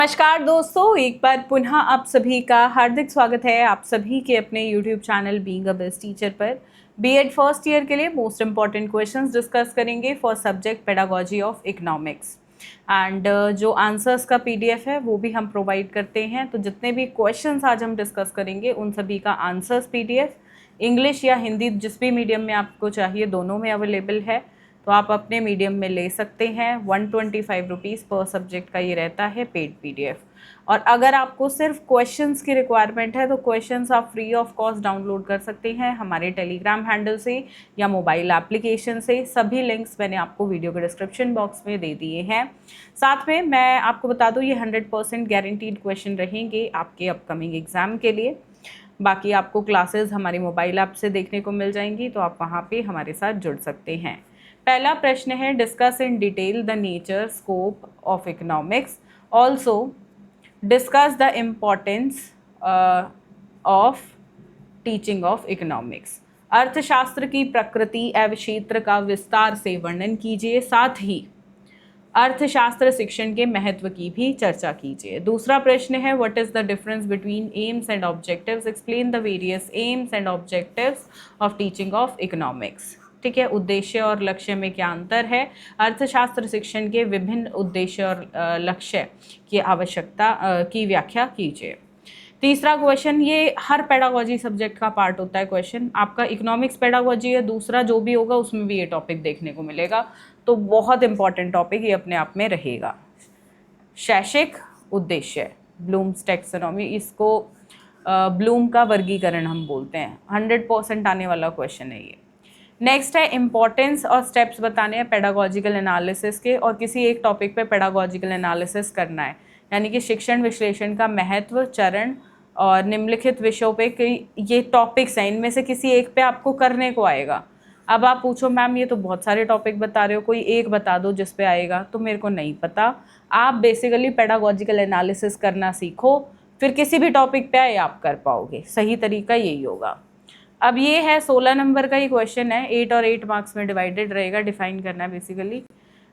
नमस्कार दोस्तों, एक बार पुनः आप सभी का हार्दिक स्वागत है आप सभी के अपने YouTube channel being a best teacher पर। बीएड फर्स्ट ईयर के लिए मोस्ट इंपॉर्टेंट क्वेश्चंस डिस्कस करेंगे for subject pedagogy of economics and जो आंसर्स का पीडीएफ है वो भी हम प्रोवाइड करते हैं। तो जितने भी क्वेश्चंस आज हम डिस्कस करेंगे उन सभी का आंसर्स पीडीएफ इंग्लिश या हिंदी जिस भी मीडियम में आपको चाहिए दोनों में अवेलेबल है। तो आप अपने मीडियम में ले सकते हैं। 125 रुपीज़ पर सब्जेक्ट का ये रहता है पेड पीडीएफ। और अगर आपको सिर्फ क्वेश्चंस की रिक्वायरमेंट है तो क्वेश्चंस आप फ्री ऑफ कॉस्ट डाउनलोड कर सकते हैं हमारे टेलीग्राम हैंडल से या मोबाइल एप्लीकेशन से। सभी लिंक्स मैंने आपको वीडियो के डिस्क्रिप्शन बॉक्स में दे दिए हैं। साथ में मैं आपको बता दूँ ये 100% गारंटीड क्वेश्चन रहेंगे आपके अपकमिंग एग्ज़ाम के लिए। बाकी आपको क्लासेस हमारी मोबाइल ऐप से देखने को मिल जाएंगी, तो आप वहाँ पे हमारे साथ जुड़ सकते हैं। पहला प्रश्न है, discuss in detail the nature scope of economics, also discuss the importance of teaching of economics. अर्थशास्त्र की प्रकृति एवं क्षेत्र का विस्तार से वर्णन कीजिए, साथ ही अर्थशास्त्र शिक्षण के महत्व की भी चर्चा कीजिए। दूसरा प्रश्न है, what is the difference between AIIMS and objectives, explain the various AIIMS and objectives of teaching of economics. ठीक है, उद्देश्य और लक्ष्य में क्या अंतर है, अर्थशास्त्र शिक्षण के विभिन्न उद्देश्य और लक्ष्य की आवश्यकता की व्याख्या कीजिए। तीसरा क्वेश्चन, ये हर पेडागोजी सब्जेक्ट का पार्ट होता है क्वेश्चन, आपका इकोनॉमिक्स पेडागोजी है, दूसरा जो भी होगा उसमें भी ये टॉपिक देखने को मिलेगा, तो बहुत इंपॉर्टेंट टॉपिक ये अपने आप में रहेगा। शैक्षिक उद्देश्य, ब्लूम्स टैक्सोनॉमी, इसको ब्लूम का वर्गीकरण हम बोलते हैं। 100% आने वाला क्वेश्चन है ये। नेक्स्ट है, इम्पॉर्टेंस और स्टेप्स बताने हैं पेडागोजिकल एनालिसिस के, और किसी एक टॉपिक पे पेडागोजिकल एनालिसिस करना है, यानी कि शिक्षण विश्लेषण का महत्व, चरण और निम्नलिखित विषयों पे ये टॉपिक्स हैं, इनमें से किसी एक पे आपको करने को आएगा। अब आप पूछो मैम ये तो बहुत सारे टॉपिक बता रहे हो, कोई एक बता दो जिस पे आएगा, तो मेरे को नहीं पता। आप बेसिकली पेडागोजिकल एनालिसिस करना सीखो, फिर किसी भी टॉपिक पे आए आप कर पाओगे, सही तरीका यही होगा। अब ये है 16 नंबर का ही क्वेश्चन है, 8 और 8 मार्क्स में डिवाइडेड रहेगा। डिफाइन करना है basically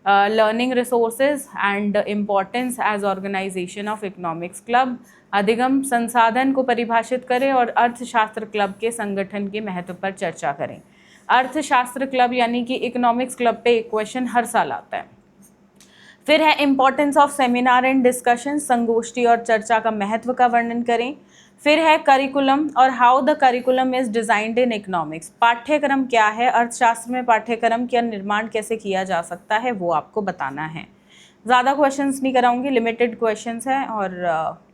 learning resources and importance as organisation of economics club. अधिगम संसाधन को परिभाषित करें और अर्थशास्त्र क्लब के संगठन के महत्व पर चर्चा करें। अर्थशास्त्र क्लब यानी कि इकोनॉमिक्स क्लब पे एक क्वेश्चन हर साल आता है। फिर है importance of seminar and discussion, संगोष्ठी और चर्चा का महत्व का वर्णन करें। फिर है करिकुलम और how the curriculum is designed in economics, पाठ्यक्रम क्या है, अर्थशास्त्र में पाठ्यक्रम का निर्माण कैसे किया जा सकता है वो आपको बताना है। ज़्यादा क्वेश्चंस नहीं कराऊंगी, लिमिटेड क्वेश्चंस हैं और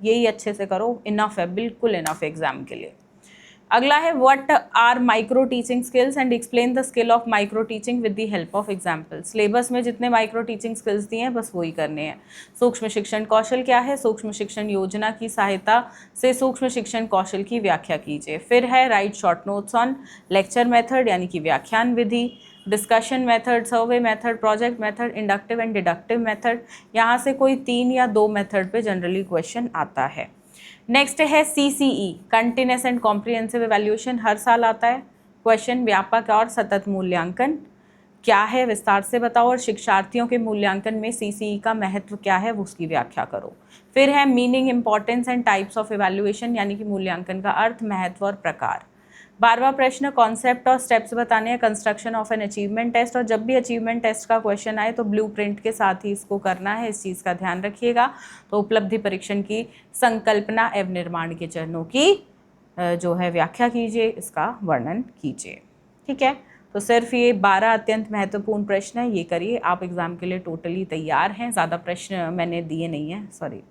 यही अच्छे से करो, इनफ है, बिल्कुल इनफ एग्जाम के लिए। अगला है, what are micro teaching skills and explain the skill of micro teaching with the help of example. Syllabus में जितने माइक्रो टीचिंग स्किल्स दिए हैं बस वही करने हैं। सूक्ष्म शिक्षण कौशल क्या है, सूक्ष्म शिक्षण योजना की सहायता से सूक्ष्म शिक्षण कौशल की व्याख्या कीजिए। फिर है, right short notes on lecture method यानी कि व्याख्यान विधि, discussion method, survey method, project method, inductive and deductive method. यहाँ से कोई 3 या 2 मेथड पे जनरली क्वेश्चन आता है। नेक्स्ट है CCE, continuous and comprehensive evaluation, हर साल आता है क्वेश्चन। व्यापक और सतत मूल्यांकन क्या है विस्तार से बताओ, और शिक्षार्थियों के मूल्यांकन में CCE का महत्व क्या है वो उसकी व्याख्या करो। फिर है meaning, importance and types of evaluation यानी कि मूल्यांकन का अर्थ, महत्व और प्रकार। 12वां प्रश्न, कॉन्सेप्ट और स्टेप्स बताने हैं, construction of an achievement test, और जब भी अचीवमेंट टेस्ट का क्वेश्चन आए तो ब्लूप्रिंट के साथ ही इसको करना है, इस चीज़ का ध्यान रखिएगा। तो उपलब्धि परीक्षण की संकल्पना एवं निर्माण के चरणों की जो है व्याख्या कीजिए, इसका वर्णन कीजिए। ठीक है, तो सिर्फ ये 12 अत्यंत महत्वपूर्ण प्रश्न है, ये करिए, आप एग्ज़ाम के लिए टोटली तैयार हैं। ज़्यादा प्रश्न मैंने दिए नहीं हैं, सॉरी,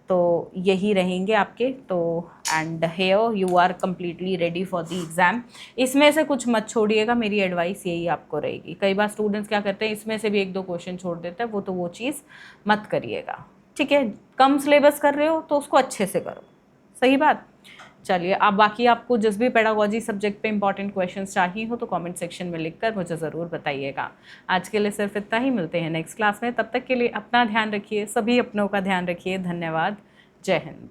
तो यही रहेंगे आपके। तो and here you are completely ready for the exam. इसमें से कुछ मत छोड़िएगा, मेरी एडवाइस यही आपको रहेगी। कई बार स्टूडेंट्स क्या करते हैं, इसमें से भी 1-2 क्वेश्चन छोड़ देते हैं, वो चीज़ मत करिएगा। ठीक है, कम सिलेबस कर रहे हो तो उसको अच्छे से करो, सही बात। चलिए, अब बाकी आपको जिस भी पेडागोजी सब्जेक्ट पे इंपॉर्टेंट क्वेश्चंस चाहिए हो तो कमेंट सेक्शन में लिखकर मुझे ज़रूर बताइएगा। आज के लिए सिर्फ इतना ही, मिलते हैं नेक्स्ट क्लास में, तब तक के लिए अपना ध्यान रखिए, सभी अपनों का ध्यान रखिए। धन्यवाद, जय हिंद।